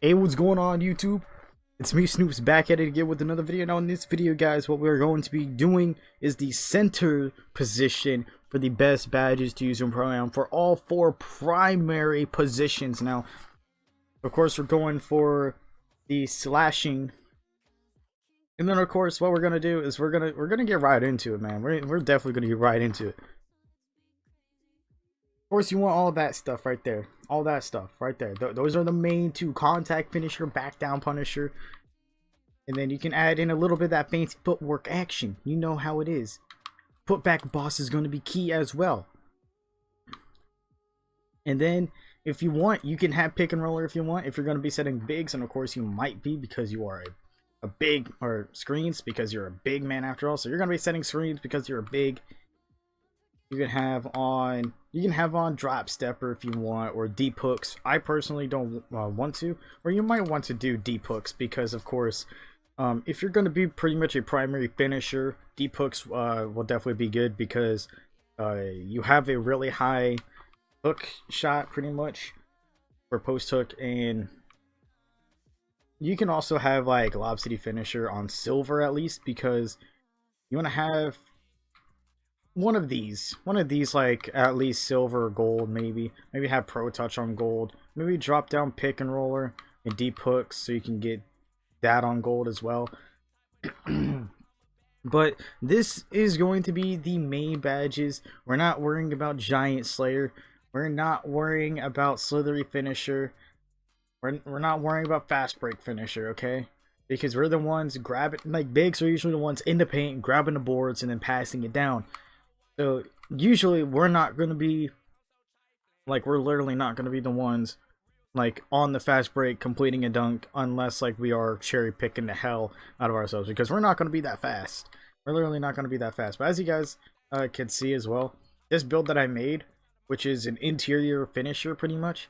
Hey, what's going on, YouTube? It's me, Snoops, back at it again with another video. Now in this video, guys, what we're going to be doing is the center position for the best badges to use in Pro-Am for all four primary positions. Now, of course, we're going for the slashing, and then of course, what we're gonna do is we're gonna get right into it, man. We're definitely gonna get right into it. Of course, you want all that stuff right there. All that stuff right there. Those are the main two: contact finisher, back down punisher. And then you can add in a little bit of that fancy footwork action. You know how it is. Put back boss is going to be key as well. And then if you want, you can have pick and roller if you want. If you're going to be setting bigs, and of course you might be because you are a big, or screens because you're a big man after all. So you're going to be setting screens because you're a big. You can have on drop stepper if you want, or deep hooks. I personally don't want to, or you might want to do deep hooks because, of course, if you're going to be pretty much a primary finisher, deep hooks will definitely be good because you have a really high hook shot pretty much for post hook, and you can also have like Lob City finisher on silver at least, because you want to have one of these like at least silver or gold. Maybe have pro touch on gold, maybe drop down pick and roller and deep hooks so you can get that on gold as well. But this is going to be the main badges. We're not worrying about Giant Slayer, we're not worrying about Slithery finisher, we're not worrying about fast break finisher, okay? Because we're the ones grabbing, like bigs are usually the ones in the paint grabbing the boards and then passing it down. So usually we're not going to be like, we're literally not going to be the ones like on the fast break completing a dunk, unless like we are cherry picking the hell out of ourselves, because we're not going to be that fast. We're literally not going to be that fast. But as you guys can see as well, this build that I made, which is an interior finisher pretty much,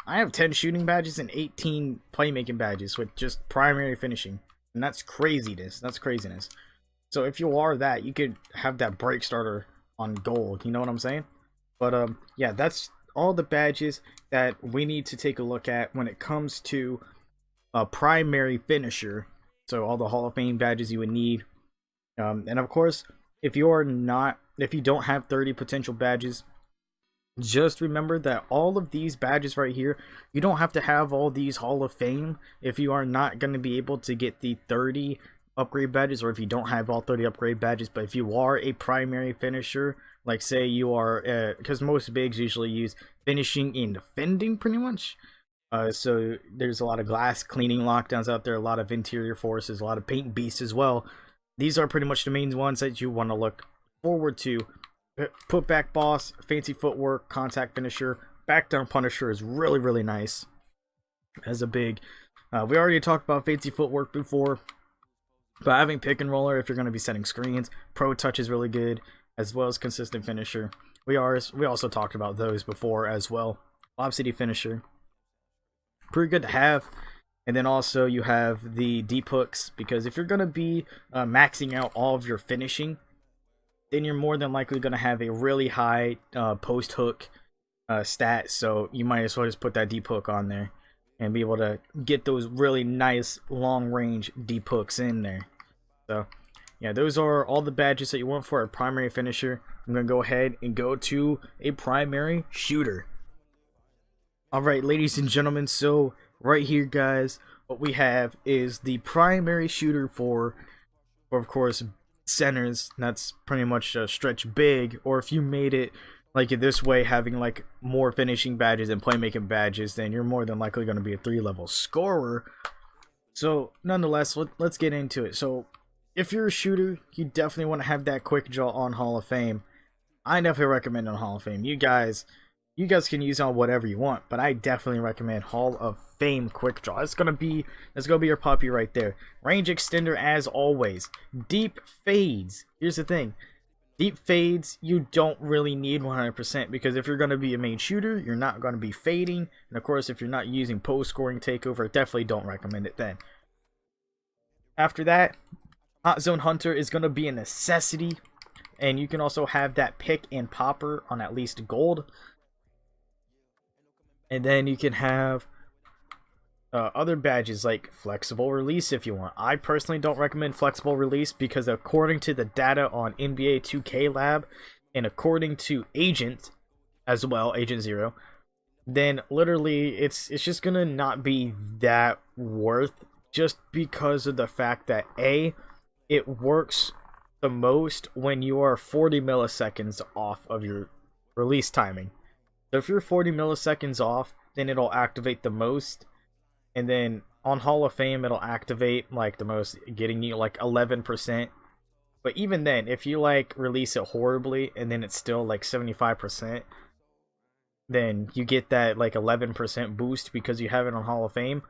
I have 10 shooting badges and 18 playmaking badges with just primary finishing, and that's craziness. So if you are that, you could have that break starter on gold, you know what I'm saying? But yeah, that's all the badges that we need to take a look at when it comes to a primary finisher. So all the Hall of Fame badges you would need, and of course, if you don't have 30 potential badges, just remember that all of these badges right here, you don't have to have all these Hall of Fame if you are not going to be able to get the 30 upgrade badges, or if you don't have all 30 upgrade badges. But if you are a primary finisher, like say you are, because most bigs usually use finishing and defending pretty much, so there's a lot of glass cleaning lockdowns out there, a lot of interior forces, a lot of paint beasts as well. These are pretty much the main ones that you want to look forward to. Put back boss, fancy footwork, contact finisher, back down punisher is really nice as a big. We already talked about fancy footwork before, but having pick and roller if you're going to be setting screens, pro touch is really good, as well as consistent finisher. We also talked about those before as well. Lob City finisher, pretty good to have. And then also you have the deep hooks, because if you're going to be maxing out all of your finishing, then you're more than likely going to have a really high post hook stat. So you might as well just put that deep hook on there and be able to get those really nice long range deep hooks in there. So yeah, those are all the badges that you want for a primary finisher. I'm going to go ahead and go to a primary shooter. Alright, ladies and gentlemen, so right here, guys, what we have is the primary shooter for of course, centers. That's pretty much a stretch big, or if you made it like this way, having like more finishing badges and playmaking badges, then you're more than likely going to be a 3-level scorer. So nonetheless, let's get into it. So if you're a shooter, you definitely want to have that quick draw on Hall of Fame. I definitely recommend on Hall of Fame. You guys can use on whatever you want, but I definitely recommend Hall of Fame quick draw. It's gonna be your puppy right there. Range extender as always. Deep fades. Here's the thing. Deep fades you don't really need 100%, because if you're going to be a main shooter, you're not going to be fading. And of course, if you're not using post scoring takeover, definitely don't recommend it then. After that, Hot Zone Hunter is going to be a necessity, and you can also have that pick and popper on at least gold. And then you can have other badges like flexible release if you want. I personally don't recommend flexible release because according to the data on NBA 2K Lab and according to Agent as well, Agent Zero, then literally it's just gonna not be that worth, just because of the fact that it works the most when you are 40 milliseconds off of your release timing. So if you're 40 milliseconds off, then it'll activate the most. And then on Hall of Fame, it'll activate like the most, getting you like 11%. But even then, if you like release it horribly and then it's still like 75%, then you get that like 11% boost because you have it on Hall of Fame.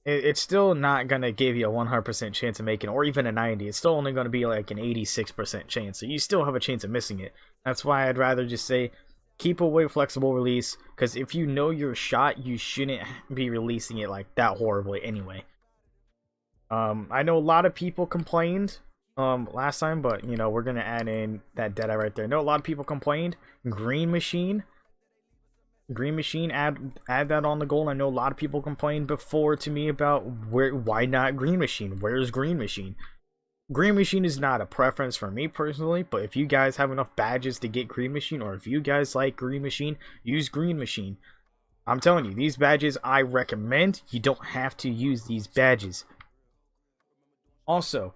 It's still not going to give you a 100% chance of making it, or even a 90. It's still only going to be like an 86% chance. So you still have a chance of missing it. That's why I'd rather just say keep away flexible release, because if you know your shot, you shouldn't be releasing it like that horribly anyway. I know a lot of people complained last time, but you know, we're gonna add in that data right there. I know a lot of people complained. Green machine, add that on the goal. I know a lot of people complained before to me about why not green machine. Where's green machine? Green machine is not a preference for me personally, but if you guys have enough badges to get green machine, or if you guys like green machine, use green machine. I'm telling you, these badges I recommend. You don't have to use these badges. Also,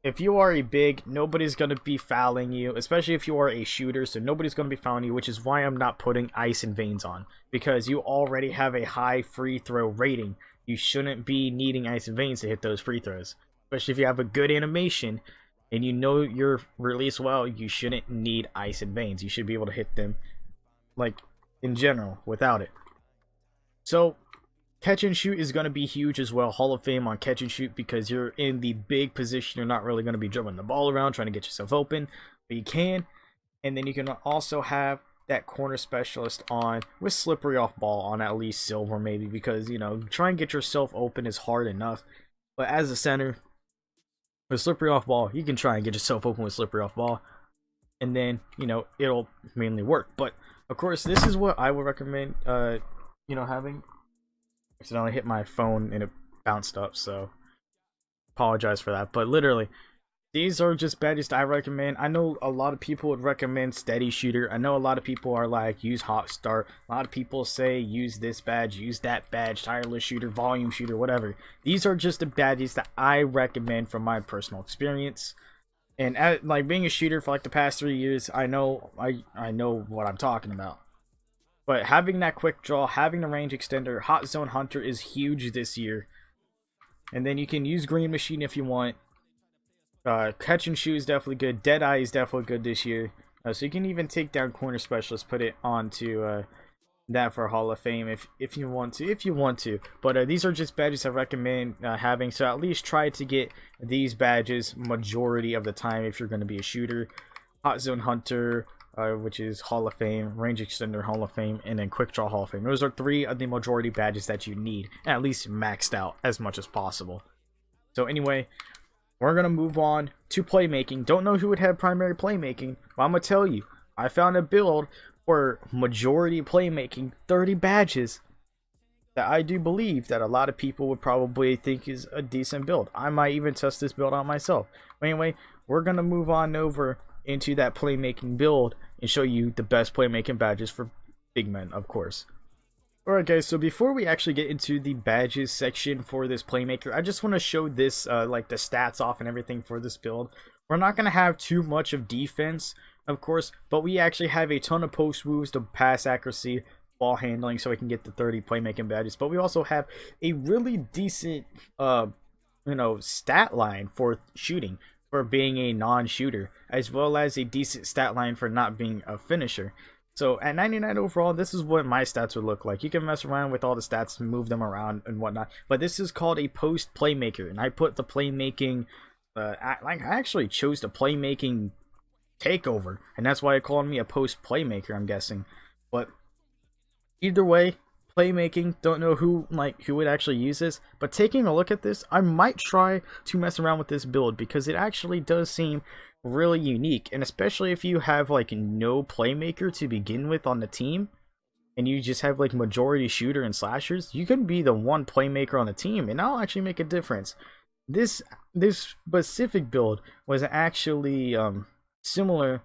if you are a big, nobody's going to be fouling you, especially if you are a shooter, so nobody's going to be fouling you, which is why I'm not putting ice and veins on, because you already have a high free throw rating. You shouldn't be needing ice and veins to hit those free throws. Especially if you have a good animation and you know your release well, you shouldn't need ice and veins. You should be able to hit them, like, in general, without it. So, catch and shoot is going to be huge as well. Hall of Fame on catch and shoot, because you're in the big position. You're not really going to be dribbling the ball around, trying to get yourself open, but you can. And then you can also have that corner specialist on with slippery off ball on at least silver maybe, because, you know, try and get yourself open is hard enough. But as a center, with slippery off ball, you can try and get yourself open with slippery off ball, and then, you know, it'll mainly work. But of course, this is what I would recommend, you know, having. I accidentally hit my phone and it bounced up, so apologize for that. But literally, these are just badges that I recommend. I know a lot of people would recommend steady shooter. I know a lot of people are like, use hot start. A lot of people say use this badge, use that badge, tireless shooter, volume shooter, whatever. These are just the badges that I recommend from my personal experience. And like being a shooter for like the past 3 years, I know what I'm talking about. But having that quick draw, having the range extender, hot zone hunter is huge this year. And then you can use green machine if you want. Catch and shoot is definitely good. Deadeye is definitely good this year. So you can even take down corner specialist, put it onto that for Hall of Fame if you want to. But these are just badges I recommend having. So at least try to get these badges majority of the time if you're going to be a shooter. Hot zone hunter, which is Hall of Fame, range extender Hall of Fame, and then quick draw Hall of Fame. Those are 3 of the majority badges that you need, at least maxed out as much as possible. So anyway, we're going to move on to playmaking. Don't know who would have primary playmaking, but I'm going to tell you, I found a build for majority playmaking, 30 badges, that I do believe that a lot of people would probably think is a decent build. I might even test this build out myself. But anyway, we're going to move on over into that playmaking build and show you the best playmaking badges for big men, of course. Alright guys, so before we actually get into the badges section for this playmaker, I just want to show this, like the stats off and everything for this build. We're not going to have too much of defense, of course, but we actually have a ton of post moves, to pass accuracy, ball handling, so we can get the 30 playmaking badges. But we also have a really decent, you know, stat line for shooting, for being a non-shooter, as well as a decent stat line for not being a finisher. So at 99 overall, this is what my stats would look like. You can mess around with all the stats and move them around and whatnot, but this is called a post playmaker, and I put the playmaking, I actually chose the playmaking takeover, and that's why I called me a post playmaker, I'm guessing. But either way, playmaking, don't know who would actually use this, but taking a look at this, I might try to mess around with this build, because it actually does seem really unique, and especially if you have like no playmaker to begin with on the team, and you just have like majority shooter and slashers, you can be the one playmaker on the team, and that'll actually make a difference. This specific build was actually similar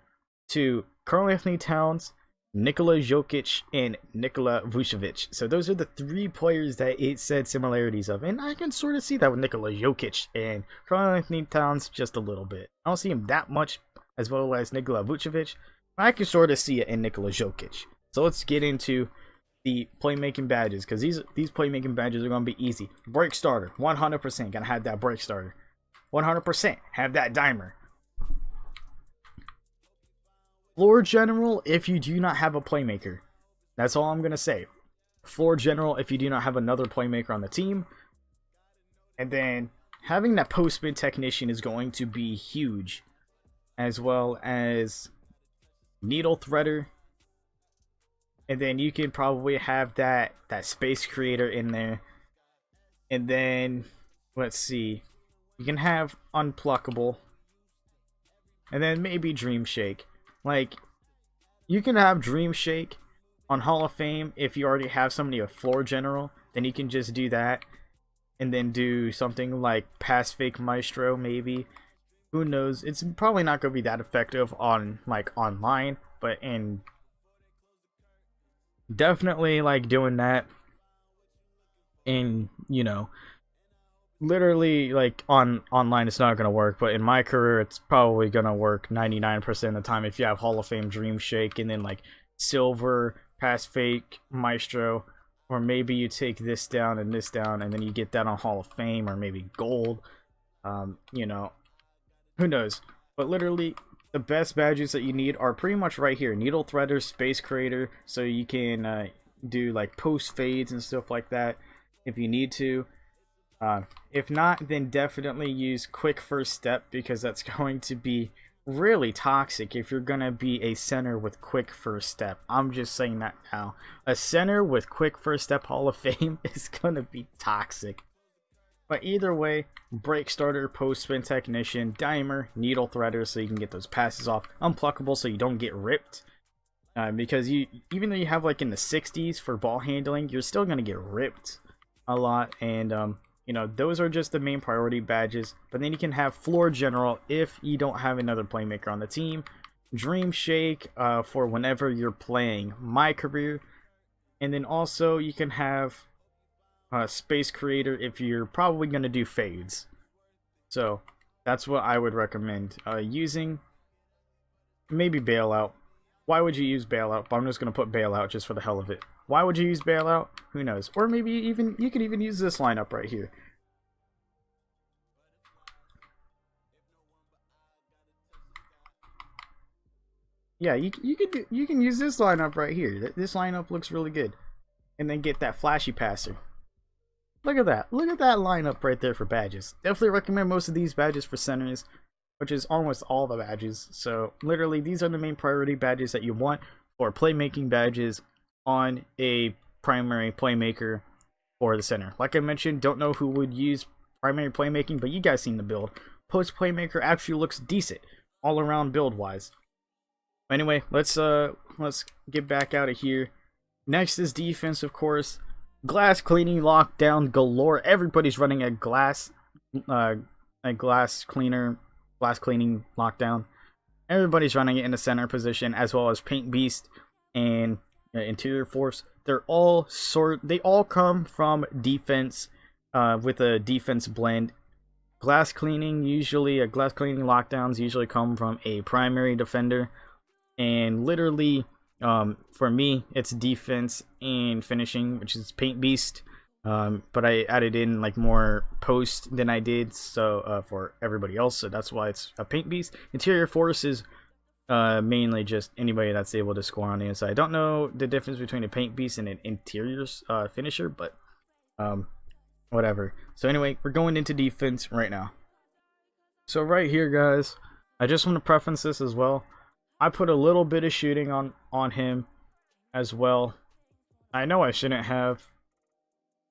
to Karl-Anthony Towns, Nikola Jokic, and Nikola Vucevic. So those are the 3 players that it said similarities of, and I can sort of see that with Nikola Jokic, and Karl-Anthony Towns just a little bit. I don't see him that much as well as Nikola Vucevic, but I can sort of see it in Nikola Jokic. So let's get into the playmaking badges, because these playmaking badges are going to be easy. Break starter, 100% gonna have that break starter. 100% have that dimer. Floor general if you do not have a playmaker. That's all I'm gonna say. Floor general if you do not have another playmaker on the team. And then having that post-spin technician is going to be huge, as well as needle threader. And then you can probably have that space creator in there. And then, let's see, you can have unpluckable. And then maybe Dream Shake. Like, you can have Dream Shake on Hall of Fame if you already have somebody a floor general. Then you can just do that. And then do something like Pass Fake Maestro, maybe. Who knows? It's probably not going to be that effective on, like, online. But in... definitely like doing that in, you know, literally like online it's not gonna work, but in my career it's probably gonna work 99% of the time if you have Hall of Fame Dream Shake and then like silver Pass Fake Maestro, or maybe you take this down and then you get that on Hall of Fame, or maybe gold. You know, who knows? But literally the best badges that you need are pretty much right here. Needle Threader, Space Creator, so you can do like post fades and stuff like that if you need to. If not, then definitely use Quick First Step, because that's going to be really toxic if you're going to be a center with Quick First Step. I'm just saying that now. A center with Quick First Step Hall of Fame is going to be toxic. But either way, break starter, post spin technician, dimer, needle threader, so you can get those passes off, unpluckable so you don't get ripped. Because even though you have like in the 60s for ball handling, you're still gonna get ripped a lot. And you know, those are just the main priority badges. But then you can have floor general if you don't have another playmaker on the team. Dream Shake for whenever you're playing my career, and then also you can have Space Creator if you're probably going to do fades. So that's what I would recommend using. Maybe Bailout. Why would you use Bailout? But I'm just going to put Bailout just for the hell of it. Why would you use Bailout? Who knows? Or maybe even you could even use this lineup right here. Yeah, you can use this lineup right here. This lineup looks really good. And then get that flashy passer. Look at that. Look at that lineup right there for badges. Definitely recommend most of these badges for centers, which is almost all the badges. So literally these are the main priority badges that you want for playmaking badges on a primary playmaker for the center. Like I mentioned, don't know who would use primary playmaking, but you guys seen the build. Post playmaker actually looks decent all around build wise. Anyway, let's get back out of here. Next is defense, of course. Glass cleaning lockdown galore. Everybody's running a glass cleaning lockdown. Everybody's running it in the center position, as well as Paint Beast and Interior Force. They all come from defense with a defense blend. Glass cleaning lockdowns usually come from a primary defender, and literally for me it's defense and finishing, which is Paint Beast, but I added in like more post than I did for everybody else, so that's why it's a Paint Beast. Interior Force is mainly just anybody that's able to score on the inside. I don't know the difference between a Paint Beast and an interior finisher, but whatever. So anyway, we're going into defense right now. So right here, guys, I just want to preference this as well. I put a little bit of shooting on him as well. I know I shouldn't have.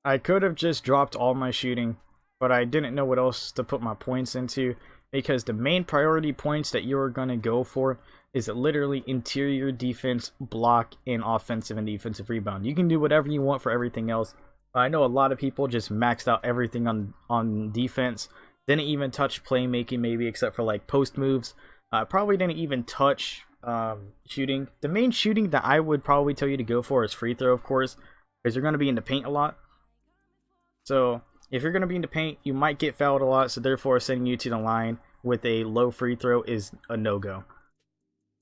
I could have just dropped all my shooting, but I didn't know what else to put my points into, because the main priority points that you're going to go for, is literally interior defense, block, and offensive and defensive rebound. You can do whatever you want for everything else. I know a lot of people just maxed out everything on defense. Didn't even touch playmaking, maybe, except for like post moves. Probably didn't even touch shooting. The main shooting that I would probably tell you to go for is free throw, of course, because you're going to be in the paint a lot. So if you're going to be in the paint, you might get fouled a lot. So therefore, sending you to the line with a low free throw is a no-go.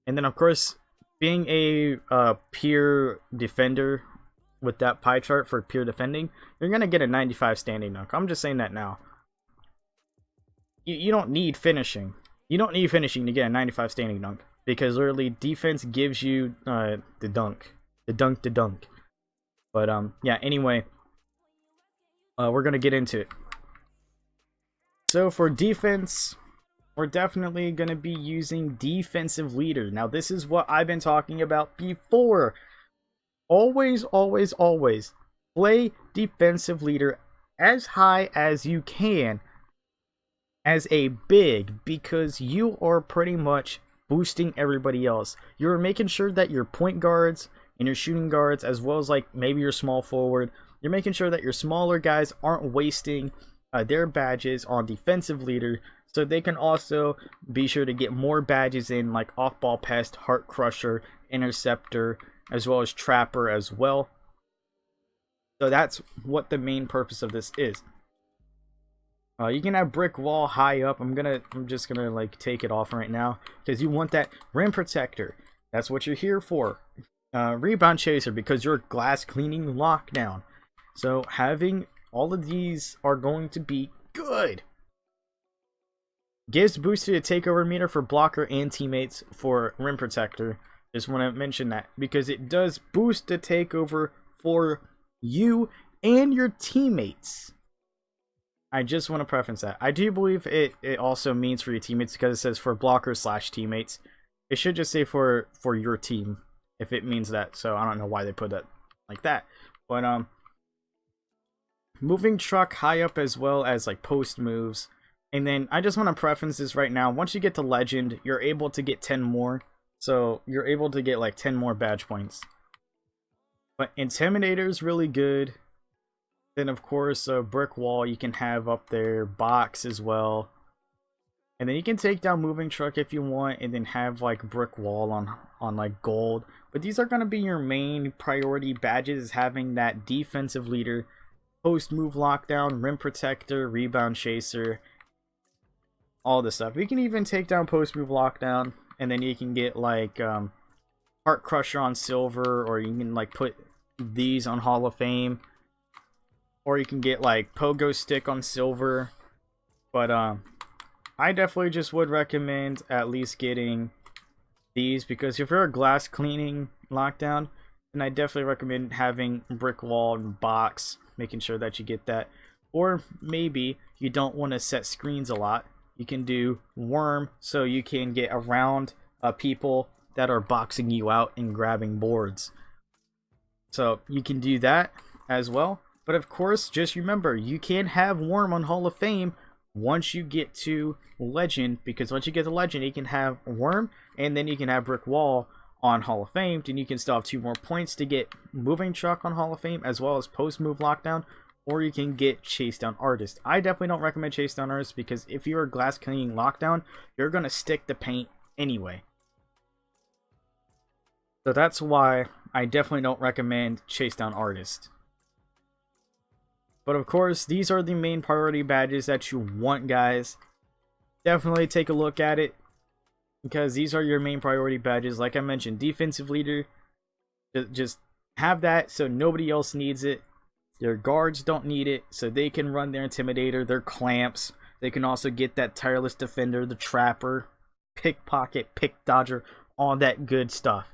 And then, of course, being a pure defender with that pie chart for pure defending, you're going to get a 95 standing dunk. I'm just saying that now. You don't need finishing. You don't need finishing to get a 95 standing dunk, because literally defense gives you the dunk. The dunk. But yeah, anyway, we're going to get into it. So for defense, we're definitely going to be using defensive leader. Now, this is what I've been talking about before. Always play defensive leader as high as you can as a big, because you are pretty much boosting everybody else. You're making sure that your point guards and your shooting guards, as well as like maybe your small forward, you're making sure that your smaller guys aren't wasting their badges on defensive leader, so they can also be sure to get more badges in like off-ball pest, heart crusher, interceptor, as well as trapper as well. So that's what the main purpose of this is. You can have brick wall high up. I'm just gonna like take it off right now, because you want that rim protector. That's what you're here for. Rebound chaser, because you're glass cleaning lockdown. So having all of these are going to be good. Gives boosted to takeover meter for blocker and teammates for rim protector. Just want to mention that, because it does boost the takeover for you and your teammates. I just want to preference that. I do believe it also means for your teammates, because it says for blockers / teammates. It should just say for your team if it means that. So I don't know why they put that like that. But moving truck high up, as well as like post moves. And then I just want to preference this right now. Once you get to legend, you're able to get 10 more. So you're able to get like 10 more badge points. But Intimidator is really good. Then of course brick wall you can have up there, box as well. And then you can take down moving truck if you want, and then have like brick wall on like gold. But these are going to be your main priority badges, having that defensive leader, post move lockdown, rim protector, rebound chaser, all this stuff. You can even take down post move lockdown, and then you can get like heart crusher on silver, or you can like put these on Hall of Fame. Or you can get like pogo stick on silver. But I definitely just would recommend at least getting these, because if you're a glass cleaning lockdown, then I definitely recommend having brick wall and box, making sure that you get that. Or maybe you don't want to set screens a lot, you can do worm, so you can get around people that are boxing you out and grabbing boards. So you can do that as well. But of course, just remember, you can have worm on Hall of Fame once you get to legend, because once you get to legend, you can have worm, and then you can have brick wall on Hall of Fame, and you can still have 2 more points to get moving truck on Hall of Fame, as well as post move lockdown, or you can get chase down artist. I definitely don't recommend chase down artist, because if you're glass cleaning lockdown, you're going to stick the paint anyway. So that's why I definitely don't recommend chase down artist. But of course, these are the main priority badges that you want, guys. Definitely take a look at it, because these are your main priority badges. Like I mentioned, defensive leader, just have that so nobody else needs it. Your guards don't need it, so they can run their intimidator, their clamps. They can also get that tireless defender, the trapper, pickpocket, pick dodger, all that good stuff.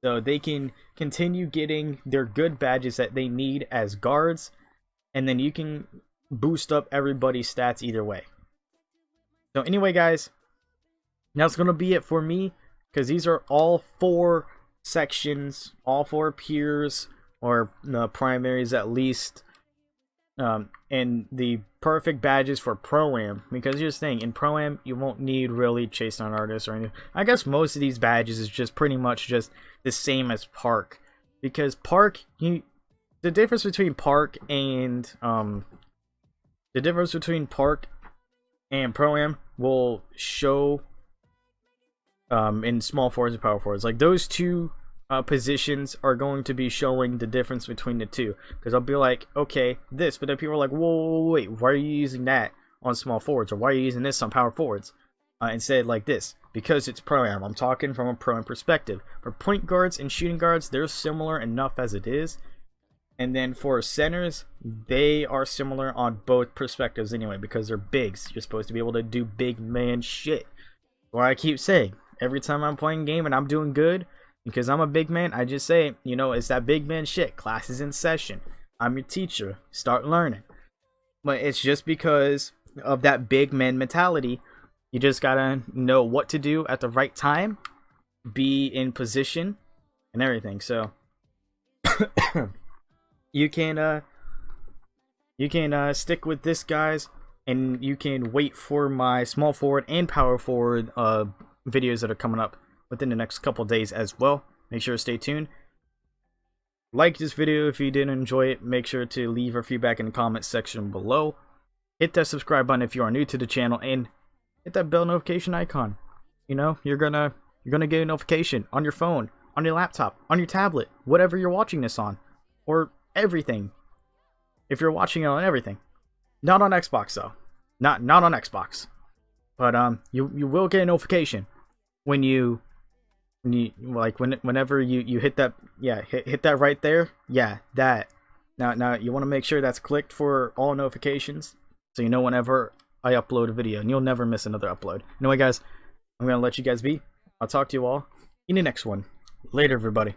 So they can continue getting their good badges that they need as guards. And then you can boost up everybody's stats either way. So anyway, guys, that's going to be it for me, because these are all 4 sections, all 4 peers, or primaries at least. And the perfect badges for Pro-Am, because here's the thing, in Pro-Am you won't need really chase down artists or anything. I guess most of these badges is just pretty much just the same as Park, because Park, the difference between Park and Pro-Am will show in small forwards and power forwards. Like those two positions are going to be showing the difference between the two, because I'll be like, okay, this, but then people are like, whoa, wait, why are you using that on small forwards, or why are you using this on power forwards instead like this? Because it's Pro-Am. I'm talking from a Pro-Am perspective. For point guards and shooting guards, they're similar enough as it is, and then for centers, they are similar on both perspectives anyway, because they're bigs. You're supposed to be able to do big man shit. What I keep saying, every time I'm playing a game and I'm doing good, because I'm a big man, I just say, you know, it's that big man shit. Class is in session. I'm your teacher. Start learning. But it's just because of that big man mentality. You just gotta know what to do at the right time, be in position, and everything. So you can stick with this, guys, and you can wait for my small forward and power forward videos that are coming up within the next couple days as well. Make sure to stay tuned. Like this video if you did enjoy it. Make sure to leave your feedback in the comment section below. Hit that subscribe button if you are new to the channel, and hit that bell notification icon. You know, you're gonna get a notification on your phone, on your laptop, on your tablet, whatever you're watching this on, or everything. If you're watching it on everything, not on Xbox though, not on Xbox, but you will get a notification whenever you hit that, yeah, hit that right there, yeah, that. Now you want to make sure that's clicked for all notifications, so you know whenever I upload a video, and you'll never miss another upload. Anyway, guys, I'm gonna let you guys be. I'll talk to you all in the next one. Later, everybody.